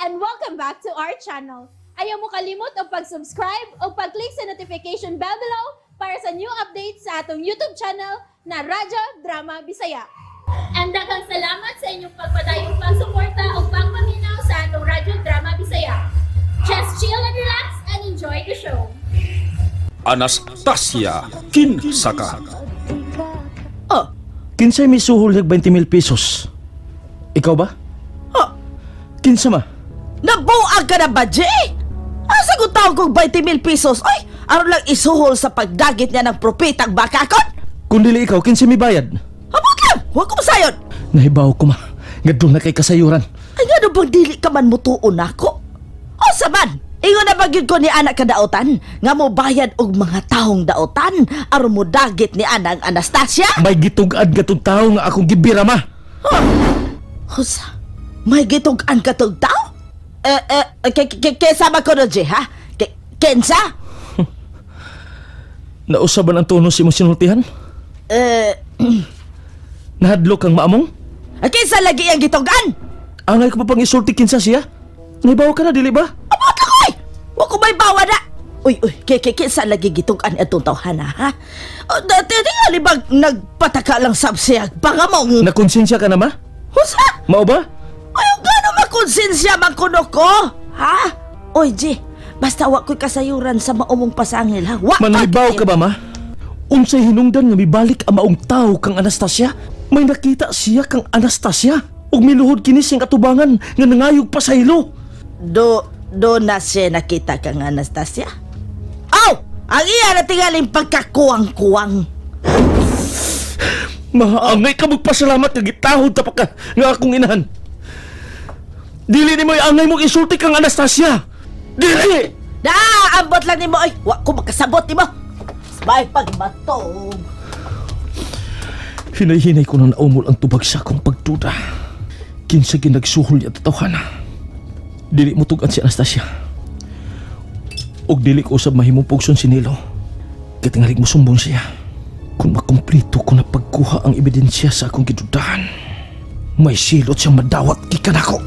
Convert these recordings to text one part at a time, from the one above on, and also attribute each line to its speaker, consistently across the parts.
Speaker 1: and welcome back to our channel. Ayaw mo kalimot o pag-subscribe o pag-click sa notification bell below para sa new updates sa atong YouTube channel na Radyo Drama Bisaya. And daghang salamat sa inyong pagpadayong pagsuporta o pagpaminaw sa atong Radyo Drama Bisaya. Just chill and relax and enjoy the show.
Speaker 2: Anastasia Kinsaka.
Speaker 3: Oh,
Speaker 4: Kinsay may suhol nag 20,000 pesos. Ikaw ba?
Speaker 3: oh,
Speaker 4: Kinsa ma?
Speaker 3: nabuang ka na ba, Jay? Asa ko tawag kong 20,000 pesos? Ay, aron lang isuhol sa pagdagit niya ng propitang bakakon?
Speaker 4: Kung dili ikaw, kinsay may bayad?
Speaker 3: Habot lang, huwag ko masayon.
Speaker 4: Nahibaw ko ma. Ngadto na kay kasayuran.
Speaker 3: Ay, nga bang dili ka man mutuon ako? O saman, ingon na bagyod ko ni anak kadaotan, nga mo bayad og mga taong daotan, aron mo dagit ni anang Anastasia?
Speaker 4: May gitugad gatong tao nga akong gibira ma.
Speaker 3: Husa, may gitugan ka tong tao? Kesama ko na, Jay, ha? Kensa?
Speaker 4: Nausaban ang tono si mo sinultihan? Nahadlok kang maamong?
Speaker 3: Kensa lagi ang gitugan?
Speaker 4: Angay ko pa pang isulti kinsa siya? Nahibaw ka na, dili ba?
Speaker 3: Abot lang, oy! Huwag ko may bawa na! Uy, kinsa lagi gitugan itong tawhana, ha? O, dati nga libag nagpataka lang sabsiyag, baka mong...
Speaker 4: Nakonsensya ka na ma?
Speaker 3: Husa!
Speaker 4: Mao ba?
Speaker 3: Ay, ang gano'n makonsensya magkuno ko, ha? Oy, G, basta wak ko'y kasayuran sa maumong pasangil, ha? Wak
Speaker 4: Manalibaw ka ba ma? Unsay hinungdan nga mibalik ang maong tao kang Anastasia? May nakita siya kang Anastasia ug miluhod kini sing atubangan nga nangayog pa sa ilo.
Speaker 3: Do na siya nakita kang Anastasia? Aw! Ang iya na tingaling pagkakuwang-kuwang.
Speaker 4: Maangay ka magpasalamat nga gitahod ta pa ka nga akong inahan. Dili ni mo angay mo isulti kang Anastasia. Dili!
Speaker 3: Da! Ambot lang ni mo, ay! Wak ko makasabot ni mo! Sabay pagmatog!
Speaker 4: Hinay-hinay ko na naumol ang tubag sa akong pagduda. Kinsa ginagsuhol niya tatawhana. Dili mo tugan si Anastasia. Og dili ko usab mahimong pugson si Nilo. Katingalig mo sumbong siya. Kung makumplito ko na pagkuha ang ebidensya sa akong gidudahan, may silot siyang madawat gikan ako.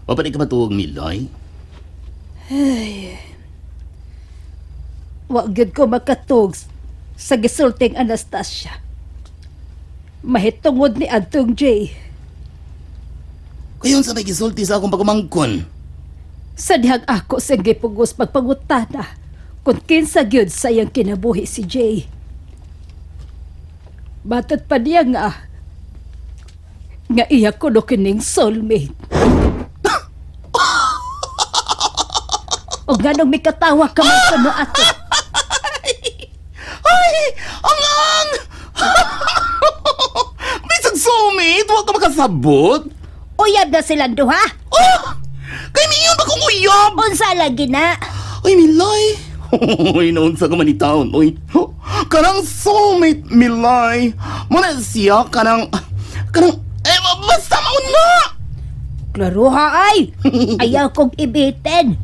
Speaker 5: Wapa di ka matuog, Miloy?
Speaker 6: Wa gyud ko makatug sa gisulting Anastasia. Mahitungod ni Adtong J.
Speaker 5: Kayon sa may gisulti sa akong pagkumangkon.
Speaker 6: Sa dihang ako sa gipugos pagpangutana kung kinsa gyud sa iyang kinabuhi si J. Batot pa niya nga iya ko no kining soulmate. O ganong may katawa ka man kuno ato.
Speaker 5: Ay! Angang! Bisag soulmate! Huwag ka makasabot!
Speaker 6: Uyab na silang duha.
Speaker 5: Oh! Kay niyon ba kung uyab?
Speaker 6: Unsa lagi na?
Speaker 5: Uy, Milay! Uy, naunsa ka man ni taon. Uy, kanang soulmate, Milay. Muna siya, kanang... basta mauna!
Speaker 6: Klaro ha ay! Ayaw kong ibitin.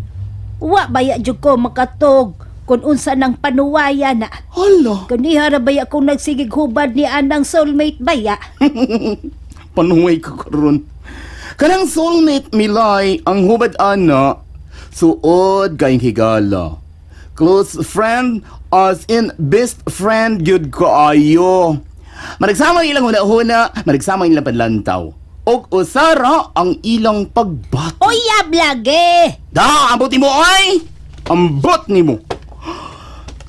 Speaker 6: Wa baya jud ko makatog kung unsa nang panuwaya na.
Speaker 5: Hala!
Speaker 6: Kaniha ra baya kung nagsigig hubad ni anang soulmate baya.
Speaker 5: Panuway ka karon. Kanang soulmate, Milay, ang hubad ana, suod kayong higala. Close friend as in best friend gyud kaayo. Managsama ilang huna-huna, managsama ilang panlantaw. Og usara ang ilang pagbat.
Speaker 6: Uyab lagi!
Speaker 5: Da, ambot ni mo ay! Ambot ni mo.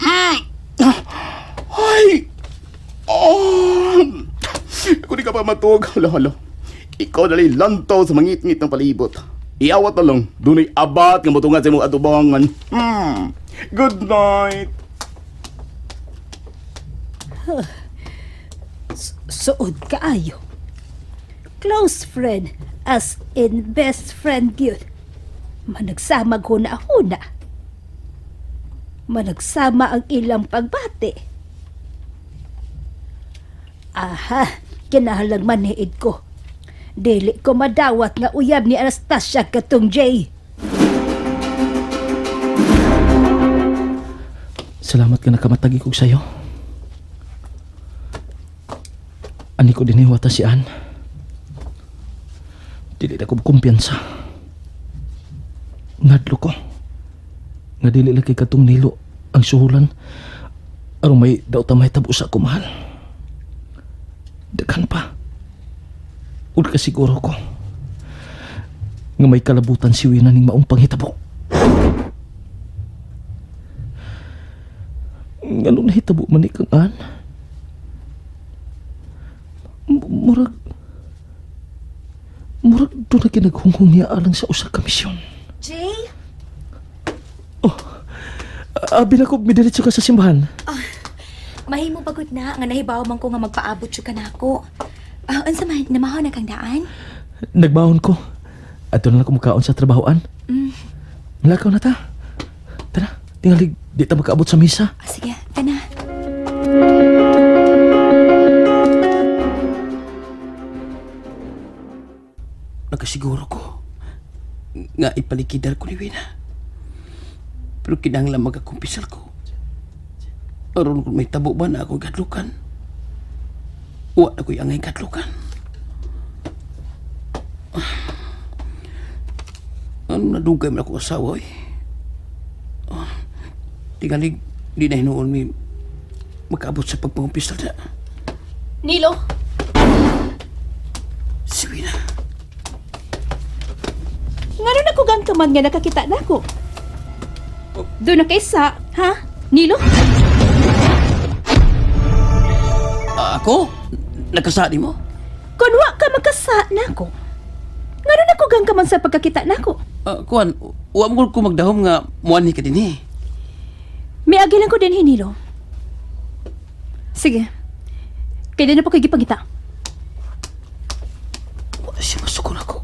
Speaker 5: Ay! Oh! Kung di ka pa matug, hala. Ikaw dali lantaw sa mangit-ngit ng palibot. Iawat na lang, dunay abat nga matungan sa imong atubangan. Good night!
Speaker 6: Suod kaayo. Close friend as in best friend gyud. Managsama huna-huna. Managsama ang ilang pagbati. Aha, kinahanglan maniid ko. Dili ko madawat nga uyab ni Anastasia katong Jay.
Speaker 4: Salamat ka nakamatagi ko sa'yo. Ani ko diniwata si Ann. Dili na ko kumpiyansa. Ngadlo ko. Nga dili lagi katong nilo ang suhulan aron may daw ta mahitabo sa ako mahal. Daghan pa. Ug kasiguro ko nga may kalabutan si Wina ning maong panghitabo. Ngano nahitabo man ni kang Ann? Murag doon na kinaghunghong niya alang sa usa ka misyon.
Speaker 7: Jay?
Speaker 4: Abi na ko, midiretso ka sa simbahan.
Speaker 7: Mahimo pagod na. Nga nahibaw man ko nga magpaabot siya ka na ako. Unsa man, namahaw na kang daan?
Speaker 4: Nagbahon ko. Ato na ako makaon sa trabahoan. Malakaw na ta. Tara, tingalig, di ta makaabot sa misa.
Speaker 7: Sige, tana.
Speaker 8: Nakasiguro ko nga ipalikidar ko ni Wina. Pero kinahanglan magakumpisal ko. Aron kung may tabo ba na akong kadlukan. Wa na ko'y angay kadlukan. Ano nadugay man akong asawa eh. Tingalig, di na hinuon may makaabot sa pagpangumpisal na.
Speaker 1: Nilo,
Speaker 8: Si Wina.
Speaker 6: Ngano na ko gang kaman nga nakakita na ko? Doon na kaysa, ha? Nilo?
Speaker 8: Ako? Nakasali mo?
Speaker 6: Kung wa ka magkasa na ko. Ngano na ko gang kaman sa pagkakita na ko?
Speaker 8: Kuan, wa mo ko magdahom nga muanhi ka din eh.
Speaker 6: May agilan ko din, Nilo. Sige. Kailan na po kayo gipagita?
Speaker 8: Wa siya masukon ako.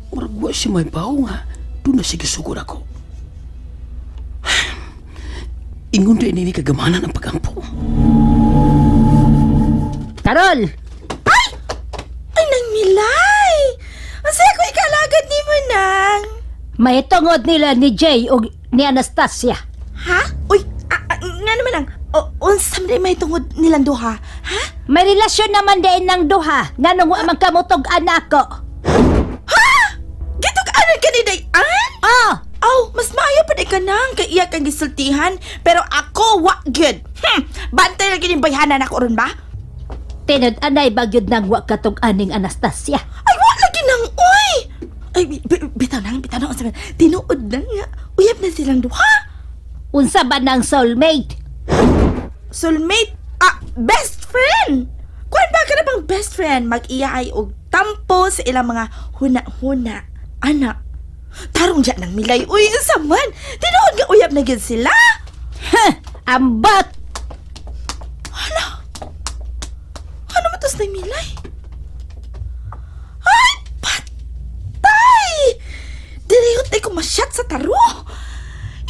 Speaker 8: Murag wa siya may baho nga. Doon na siya gisugod ako. Ingon rin ini kagamanan ang pagampo.
Speaker 6: Carol!
Speaker 3: Ay, nang Milay! Masaya ko ikalagad ni mo nang.
Speaker 6: May tungod nila ni Jay o ni Anastasia.
Speaker 3: Ha? Uy, nga naman ang, unsam rin may tungod nilang duha, ha?
Speaker 6: May relasyon naman din ng duha nga nung wa man kamutog anak ko.
Speaker 3: Gitog anan ka ni Dayan?
Speaker 6: Oh!
Speaker 3: Oh, mas maayo pa di ka nang kay iya kang gisultihan, pero ako wa good. Bantay lagi ni bayhanan ako ron ba?
Speaker 6: Tinod anay bagyod nang wa katog aning Anastasia.
Speaker 3: Ay, wa lagi nang, uy! Ay, bitaw nang, sabi, tinuod na nga. Uyab na silang duha.
Speaker 6: Unsa ba ng soulmate?
Speaker 3: Soulmate? Best friend! Kuan ba ka na bang best friend? Mag-iya ay og tampo sa ilang mga huna-huna. Anak, tarong dyan ng Milay. Uy, saman! Tinuod nga uyab na gid sila.
Speaker 6: Ambot!
Speaker 3: Ano matos na Milay? Ay, patay! Diriyot ay ko masyat sa taro.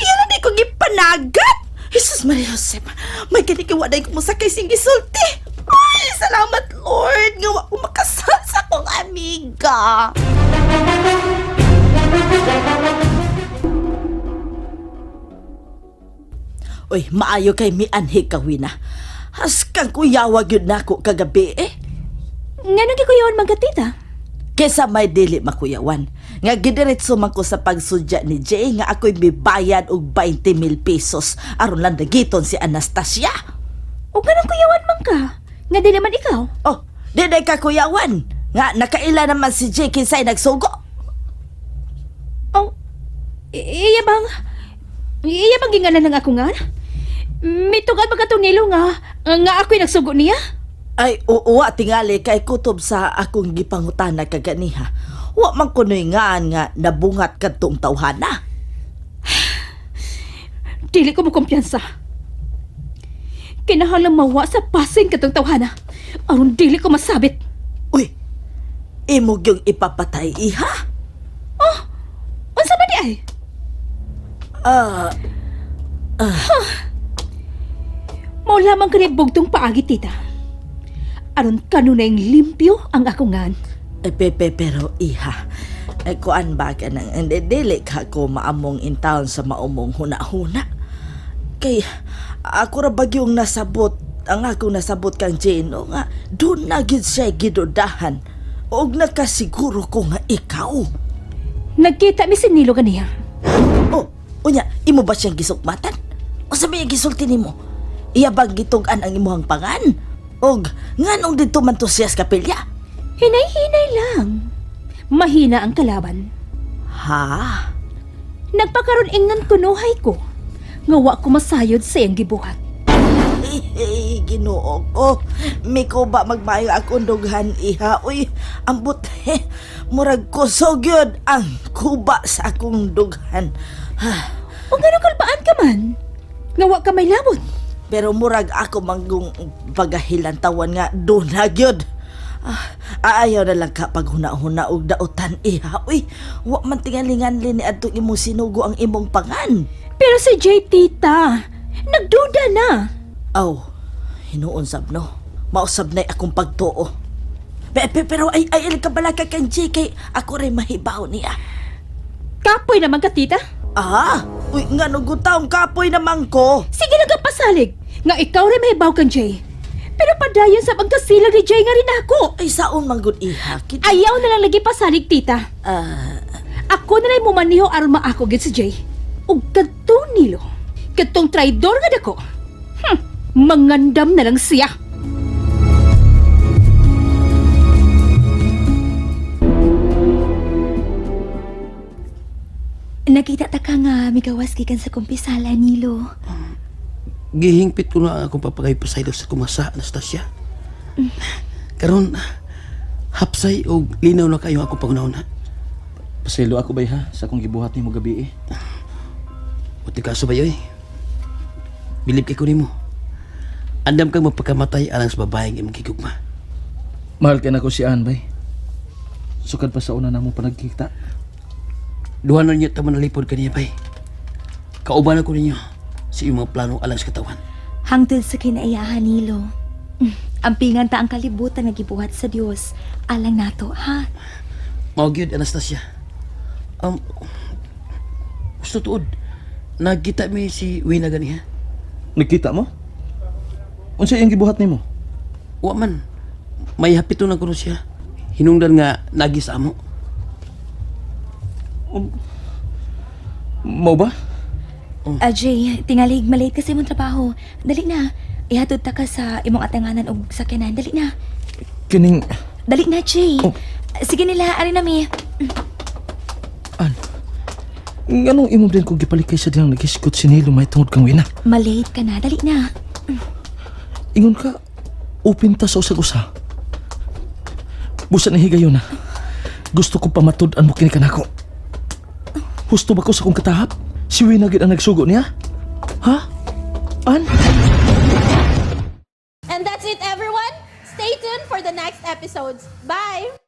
Speaker 3: Iyan na di ko gipanagat. Jesus Maria Josep, may kanikiwa na ko musakay sing gisulti. Ay, salamat Lord, nga wa ko makasal sa akong amiga. Uy, maayo kay mianhi ka, Wina. Haskang kuyawag yun na ako kagabi eh.
Speaker 6: Nga nang gikuyawan magatita?
Speaker 3: Kesa may dili makuyawan. Nga gidiretso man ko sa pagsudya ni Jay nga ako'y bibayad og 20,000 pesos aron lang dagiton si Anastasia.
Speaker 6: O ganang kuyawan man ka? Nga di naman ikaw?
Speaker 3: Oh, di ka kuyawan. Nga nakaila naman si Jay kinsay nagsugo.
Speaker 6: Oh, iya bang ginganan ng ako nga? May tugad magkatong nilo nga ako'y nagsugo niya?
Speaker 3: Ay, uwa tingali kay kutob sa akong gipangutana kaganiha. Wa man kunoy nga nabungat kadtong tawhana.
Speaker 6: Dili ko mo kumpiyansa. Kinahanglang mawa sa pasing katong tawhana. Aron dili ko masabit.
Speaker 3: Uy, imog yung ipapatay, iha?
Speaker 6: Oh, unsa ba di ay? Mao lamang kani bugtong paagi tita. Aron kanunay limpyo ang ako ngan.
Speaker 3: Pero iha, kuan ba ka nang dili ka ko maamong in town sa maumong huna-huna? Kay ako ra bagyong nasabot ang akong nasabot kang Jeno nga doon na gid siya gidudahan og nakasiguro ko nga ikaw.
Speaker 6: Nagkita mi si Nilo ganiya.
Speaker 3: Oh, unya, imo ba siyang gisukmatan? O sabi niya gisulti nimo? Iya bang gitugan ang imuhang pangan? Og nganong dito man to siya sa kapilya?
Speaker 6: Hinay-hinay lang. Mahina ang kalaban.
Speaker 3: Ha?
Speaker 6: Nagpakaroon ingnan kunuhay ko. Nga wa ko masayod sa iyang gibuhat.
Speaker 3: Ginoo ko. Miko ba magmayo akong dughan iha? Uy, ambot murag ko so good ang kuba sa akong dughan.
Speaker 6: O gano'ng kalbaan ka man? Nga wa ka may labot.
Speaker 3: Pero murag ako manggong pagahilan tawan nga doon na gyud. Ayaw na lang ka paghuna-huna og dautan iha. Uy, wa man tingalingan lini adtong imong sinugo ang imong pangan.
Speaker 6: Pero si Jay, tita, nagduda na.
Speaker 3: Aw, hinuon sab no. Mausab na akong pagtuo. Pero ay ka bala ka kang Jay kay ako rin mahibaw niya.
Speaker 6: Kapoy naman ka, tita.
Speaker 3: Uy, nga nung gutaong kapoy naman ko.
Speaker 6: Sige nagapasalig, nga ikaw rin mahibaw kang Jay. Pero padayon sa pagkasilag ni Jay nga rin ako.
Speaker 3: Ay, saon manggod iha?
Speaker 6: Ayaw na lang lagi pasalig, tita. Ako na lang mumaniho aron maako gid si Jay. Ug kadtong Nilo, kadtong traidor nga dako. Mangandam na lang siya.
Speaker 7: Nakita ta ka nga migawas gikan sa kumpisala, Nilo.
Speaker 8: Gihingpit ko na ang akong papagaypasaylo sa kumasa, Anastasia. Karon, hapsay o linaw na kayo ako pangunahon na.
Speaker 4: Paselo ako bay ha sa akong gibuhat nimo gabi eh.
Speaker 8: Buti kaso ba yoy? Bilib kay ko nimo. Andam kang magpakamatay alang sa babaeng imong gigugma.
Speaker 4: Mahal ka na ko si Ann bay. Sukad pa sa una na mo panagkita.
Speaker 8: Duha na niyo tamo nalipod kaniya bay. Kauban ako ninyo sa iyong mga plano alang sa katawan.
Speaker 7: Hangtod sa kinaiyahan, Nilo. Ampingan ta ang kalibutan nga gibuhat sa Dios alang nato, ha?
Speaker 8: Mao gyud, Anastasia. Gusto tuod. Nagkita mi si Wina ganiha.
Speaker 4: Nagkita mo? Unsa iyang gibuhat nimo?
Speaker 8: Wa man. May hapito na kuno siya. Hinungdan nga nagi sa amo.
Speaker 4: Mo ba?
Speaker 7: Jay, tingalig malate kasi imong trabaho. Dali na. Ihatod ta ka sa imong atanganan og sakyanan. Dali na.
Speaker 4: Kining
Speaker 7: Dali na, Jay.
Speaker 4: Oh.
Speaker 7: Sige nila, ari na mi.
Speaker 4: An. Nganong imong din kong gipalikay sa diyang nagisikot si Nilo may tungod kang Wina?
Speaker 7: Malate ka na. Dali na.
Speaker 4: Ingon ka, open ta sa usag-usa. Busa na higayon na. Gusto ko pamatud-an mo kini kanako. Husto ba ko sa kong katahap? Si Wina gid ang nagsugo niya? Ha? An?
Speaker 1: And that's it, everyone. Stay tuned for the next episodes. Bye!